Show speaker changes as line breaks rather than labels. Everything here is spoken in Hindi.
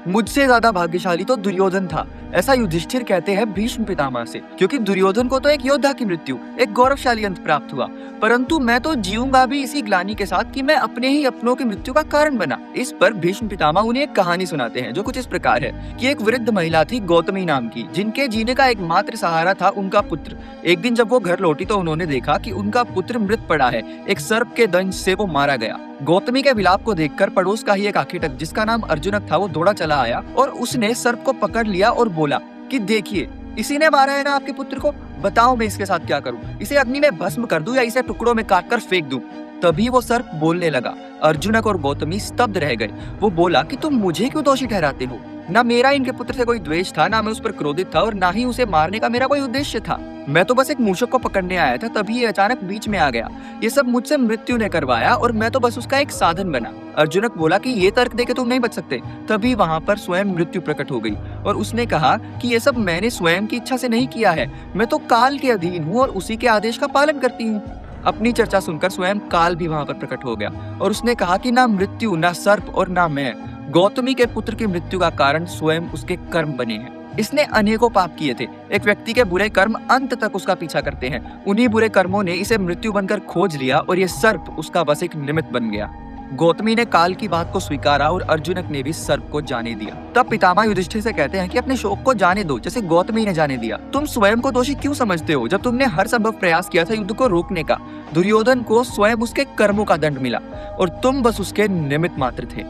मुझसे ज्यादा भाग्यशाली तो दुर्योधन था, ऐसा युधिष्ठिर कहते हैं भीष्म पितामह से, क्योंकि दुर्योधन को तो एक योद्धा की मृत्यु, एक गौरवशाली अंत प्राप्त हुआ, परंतु मैं तो जीऊंगा भी इसी ग्लानि के साथ कि मैं अपने ही अपनों की मृत्यु का कारण बना। इस पर भीष्म पितामह उन्हें एक कहानी सुनाते हैं जो कुछ इस प्रकार है कि एक वृद्ध महिला थी गौतमी नाम की, जिनके जीने का एकमात्र सहारा था उनका पुत्र। एक दिन जब वो घर लौटी तो उन्होंने देखा कि उनका पुत्र मृत पड़ा है, एक सर्प के दंश से वो मारा गया। गौतमी के विलाप को देखकर पड़ोस का ही एक आखिटक जिसका नाम अर्जुनक था वो दौड़ा चला आया और उसने सर्प को पकड़ लिया और बोला कि देखिए, इसी ने मारा है ना आपके पुत्र को, बताओ मैं इसके साथ क्या करूं, इसे अग्नि में भस्म कर दूं या इसे टुकड़ों में काट कर फेंक दूं। तभी वो सर्प बोलने लगा। अर्जुनक और गौतमी स्तब्ध रह गए। वो बोला कि तुम मुझे क्यों दोषी ठहराते हो? ना मेरा इनके पुत्र से कोई द्वेष था, ना मैं उस पर क्रोधित था और ना ही उसे मारने का मेरा कोई उद्देश्य था। मैं तो बस एक मूषक को पकड़ने आया था, तभी ये अचानक बीच में आ गया। ये सब मुझसे मृत्यु ने करवाया और मैं तो बस उसका एक साधन बना। अर्जुनक बोला कि ये तर्क देके तुम नहीं बच सकते। तभी वहां पर स्वयं मृत्यु प्रकट हो गई और उसने कहा कि ये सब मैंने स्वयं की इच्छा से नहीं किया है, मैं तो काल के अधीन हूँ और उसी के आदेश का पालन करती हूँ। अपनी चर्चा सुनकर स्वयं काल भी वहां पर प्रकट हो गया और उसने कहा कि ना मृत्यु, ना सर्प और ना मैं, गौतमी के पुत्र की मृत्यु का कारण स्वयं उसके कर्म बने हैं। इसने अनेकों पाप किए थे। एक व्यक्ति के बुरे कर्म अंत तक उसका पीछा करते हैं। उन्हीं बुरे कर्मों ने इसे मृत्यु बनकर खोज लिया और ये सर्प उसका बस एक निमित्त बन गया। गौतमी ने काल की बात को स्वीकारा और अर्जुनक ने भी सर्प को जाने दिया। तब पितामह युधिष्ठिर से कहते हैं कि अपने शोक को जाने दो, जैसे गौतमी ने जाने दिया। तुम स्वयं को दोषी क्यों समझते हो, जब तुमने हर संभव प्रयास किया था युद्ध को रोकने का? दुर्योधन को स्वयं उसके कर्मों का दंड मिला और तुम बस उसके निमित्त मात्र थे।